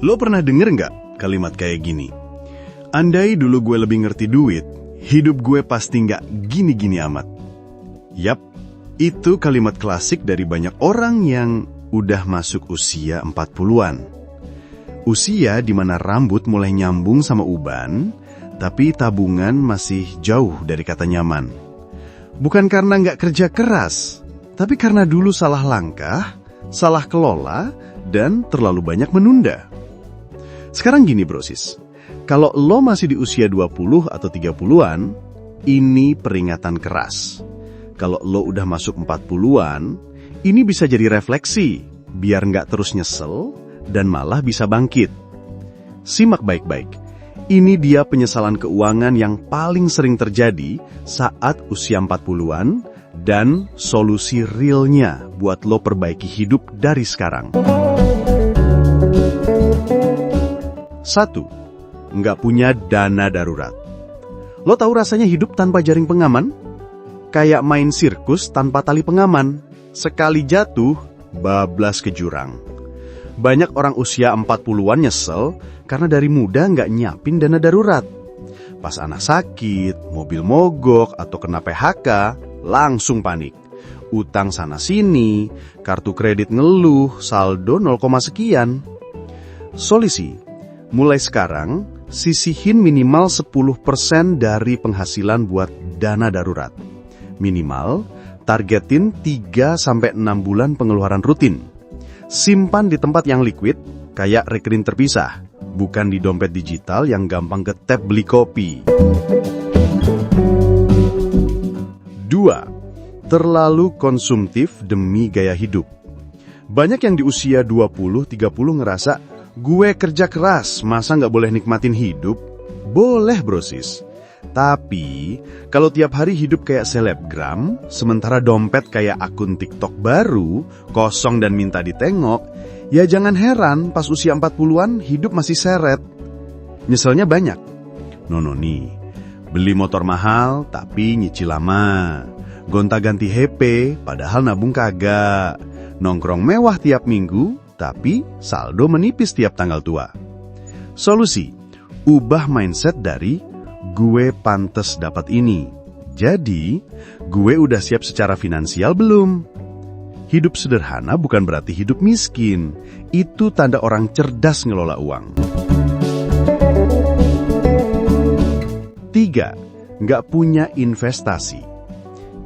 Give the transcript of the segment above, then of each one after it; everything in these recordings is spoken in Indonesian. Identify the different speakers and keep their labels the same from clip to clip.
Speaker 1: Lo pernah denger nggak kalimat kayak gini? Andai dulu gue lebih ngerti duit, hidup gue pasti nggak gini-gini amat. Yap, itu kalimat klasik dari banyak orang yang udah masuk usia 40-an. Usia di mana rambut mulai nyambung sama uban, tapi tabungan masih jauh dari kata nyaman. Bukan karena nggak kerja keras, tapi karena dulu salah langkah, salah kelola, dan terlalu banyak menunda. Sekarang gini brosis, kalau lo masih di usia 20 atau 30-an, ini peringatan keras. Kalau lo udah masuk 40-an, ini bisa jadi refleksi, biar nggak terus nyesel, dan malah bisa bangkit. Simak baik-baik, ini dia penyesalan keuangan yang paling sering terjadi saat usia 40-an, dan solusi realnya buat lo perbaiki hidup dari sekarang. 1. Nggak punya dana darurat. Lo tahu rasanya hidup tanpa jaring pengaman? Kayak main sirkus tanpa tali pengaman. Sekali jatuh, bablas ke jurang. Banyak orang usia 40-an nyesel karena dari muda nggak nyiapin dana darurat. Pas anak sakit, mobil mogok, atau kena PHK, langsung panik. Utang sana-sini, kartu kredit ngeluh, saldo 0, sekian. Solusi, mulai sekarang, sisihin minimal 10% dari penghasilan buat dana darurat. Minimal, targetin 3-6 bulan pengeluaran rutin. Simpan di tempat yang liquid, kayak rekening terpisah, bukan di dompet digital yang gampang ketep beli kopi. 2. Terlalu konsumtif demi gaya hidup. Banyak yang di usia 20-30 ngerasa, gue kerja keras, masa nggak boleh nikmatin hidup? Boleh brosis. Tapi, kalau tiap hari hidup kayak selebgram, sementara dompet kayak akun TikTok baru, kosong dan minta ditengok, ya jangan heran pas usia 40-an hidup masih seret. Nyeselnya banyak. Nono nih, beli motor mahal tapi nyicil lama. Gonta-ganti HP padahal nabung kagak. Nongkrong mewah tiap minggu, tapi saldo menipis tiap tanggal tua. Solusi, ubah mindset dari gue pantes dapat ini. Jadi, gue udah siap secara finansial belum? Hidup sederhana bukan berarti hidup miskin. Itu tanda orang cerdas ngelola uang. 3. Nggak punya investasi.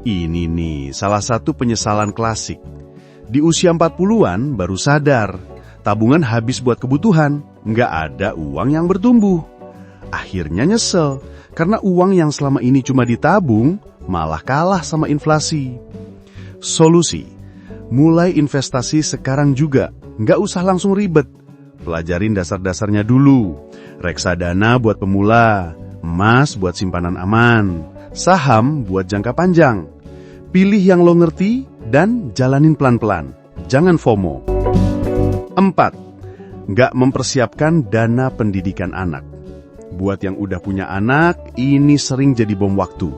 Speaker 1: Ini nih, salah satu penyesalan klasik. Di usia 40-an baru sadar, tabungan habis buat kebutuhan, nggak ada uang yang bertumbuh. Akhirnya nyesel, karena uang yang selama ini cuma ditabung, malah kalah sama inflasi. Solusi, mulai investasi sekarang juga, nggak usah langsung ribet. Pelajarin dasar-dasarnya dulu. Reksadana buat pemula, emas buat simpanan aman, saham buat jangka panjang. Pilih yang lo ngerti dan jalanin pelan-pelan. Jangan FOMO. 4. Nggak mempersiapkan dana pendidikan anak. Buat yang udah punya anak, ini sering jadi bom waktu.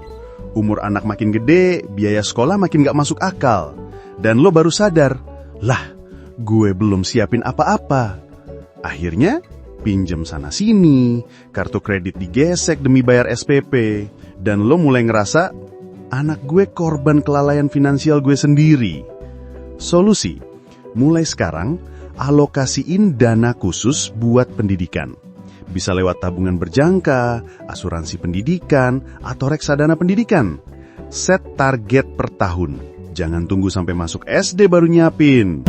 Speaker 1: Umur anak makin gede, biaya sekolah makin nggak masuk akal. Dan lo baru sadar, lah, gue belum siapin apa-apa. Akhirnya, pinjem sana-sini, kartu kredit digesek demi bayar SPP, dan lo mulai ngerasa, anak gue korban kelalaian finansial gue sendiri. Solusi, mulai sekarang, alokasiin dana khusus buat pendidikan. Bisa lewat tabungan berjangka, asuransi pendidikan, atau reksadana pendidikan. Set target per tahun. Jangan tunggu sampai masuk SD baru nyiapin.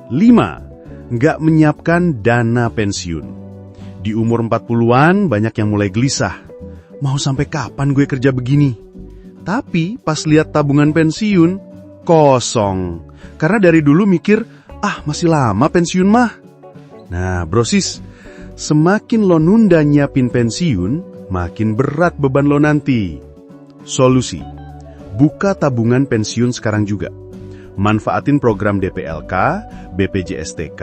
Speaker 1: 5. Nggak menyiapkan dana pensiun. Di umur 40-an banyak yang mulai gelisah. Mau sampai kapan gue kerja begini? Tapi pas lihat tabungan pensiun, kosong. Karena dari dulu mikir, masih lama pensiun mah. Nah brosis, semakin lo nunda nyiapin pensiun, makin berat beban lo nanti. Solusi, buka tabungan pensiun sekarang juga. Manfaatin program DPLK, BPJSTK,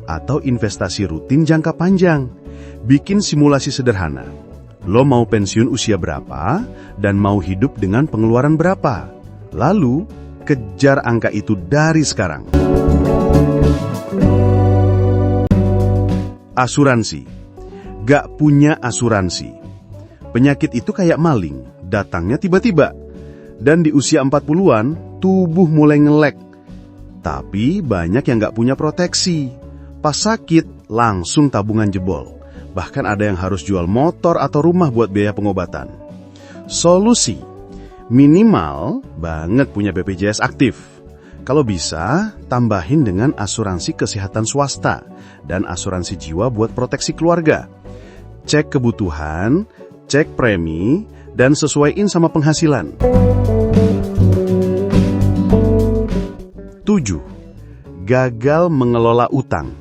Speaker 1: atau investasi rutin jangka panjang. Bikin simulasi sederhana. Lo mau pensiun usia berapa dan mau hidup dengan pengeluaran berapa. Lalu, kejar angka itu dari sekarang. Asuransi. Gak punya asuransi. Penyakit itu kayak maling, datangnya tiba-tiba. Dan di usia 40-an, tubuh mulai ngelek. Tapi banyak yang gak punya proteksi. Pas sakit, langsung tabungan jebol. Bahkan ada yang harus jual motor atau rumah buat biaya pengobatan. Solusi, minimal banget punya BPJS aktif. Kalau bisa, tambahin dengan asuransi kesehatan swasta dan asuransi jiwa buat proteksi keluarga. Cek kebutuhan, cek premi, dan sesuaiin sama penghasilan. 7. Gagal mengelola utang.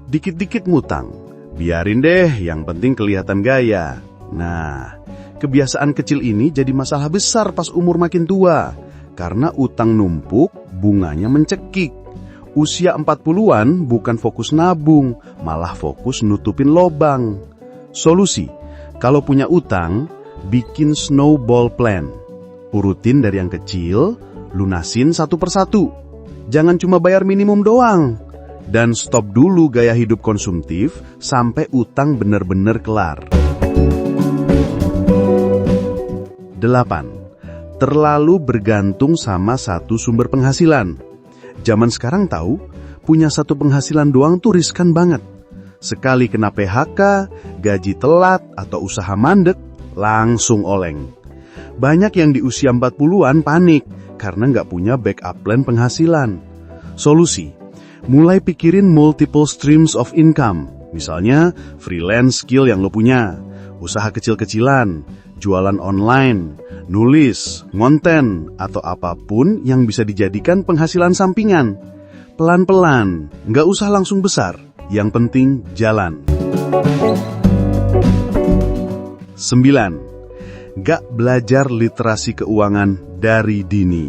Speaker 1: Dikit-dikit ngutang. Biarin deh, yang penting kelihatan gaya. Nah, kebiasaan kecil ini jadi masalah besar pas umur makin tua. Karena utang numpuk, bunganya mencekik. Usia 40-an bukan fokus nabung, malah fokus nutupin lobang. Solusi, kalau punya utang, bikin snowball plan. Urutin dari yang kecil, lunasin satu persatu. Jangan cuma bayar minimum doang. Dan stop dulu gaya hidup konsumtif sampai utang benar-benar kelar. 8. Terlalu bergantung sama satu sumber penghasilan. Zaman sekarang tahu, punya satu penghasilan doang tuh riskan banget. Sekali kena PHK, gaji telat, atau usaha mandek, langsung oleng. Banyak yang di usia 40-an panik karena nggak punya backup plan penghasilan. Solusi, mulai pikirin multiple streams of income. Misalnya, freelance skill yang lo punya, usaha kecil-kecilan, jualan online, nulis, ngonten, atau apapun yang bisa dijadikan penghasilan sampingan. Pelan-pelan, nggak usah langsung besar. Yang penting jalan. 9. Gak belajar literasi keuangan dari dini.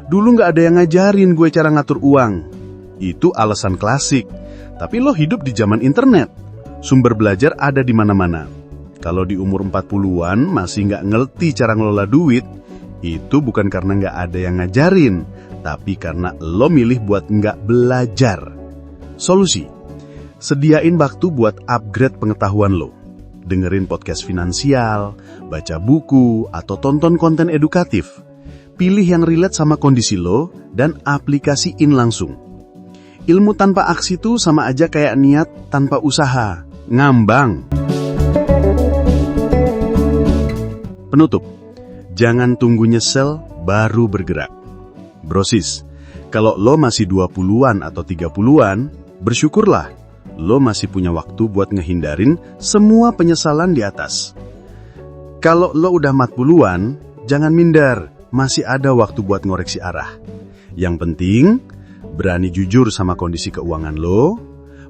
Speaker 1: Dulu gak ada yang ngajarin gue cara ngatur uang. Itu alasan klasik. Tapi lo hidup di zaman internet. Sumber belajar ada di mana-mana. Kalau di umur 40-an masih gak ngerti cara ngelola duit, itu bukan karena gak ada yang ngajarin, tapi karena lo milih buat gak belajar. Solusi, sediain waktu buat upgrade pengetahuan lo. Dengerin podcast finansial, baca buku, atau tonton konten edukatif. Pilih yang relate sama kondisi lo dan aplikasiin langsung. Ilmu tanpa aksi tuh sama aja kayak niat tanpa usaha. Ngambang. Penutup, jangan tunggu nyesel baru bergerak. Brosis, kalau lo masih 20-an atau 30-an, bersyukurlah. Lo masih punya waktu buat ngehindarin semua penyesalan di atas. Kalau lo udah 40-an, jangan minder, masih ada waktu buat ngoreksi arah. Yang penting, berani jujur sama kondisi keuangan lo,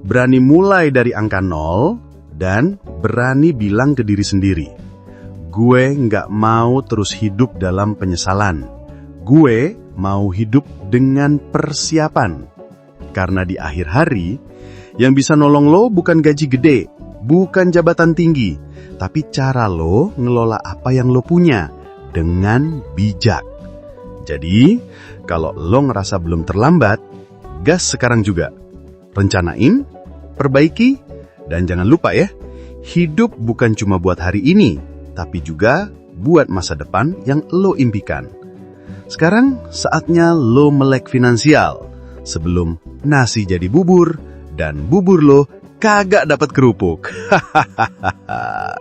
Speaker 1: berani mulai dari angka 0, dan berani bilang ke diri sendiri, gue nggak mau terus hidup dalam penyesalan. Gue mau hidup dengan persiapan. Karena di akhir hari, yang bisa nolong lo bukan gaji gede, bukan jabatan tinggi, tapi cara lo ngelola apa yang lo punya dengan bijak. Jadi, kalau lo ngerasa belum terlambat, gas sekarang juga. Rencanain, perbaiki, dan jangan lupa ya, hidup bukan cuma buat hari ini, tapi juga buat masa depan yang lo impikan. Sekarang saatnya lo melek finansial, sebelum nasi jadi bubur, dan bubur lo kagak dapat kerupuk. Hahaha.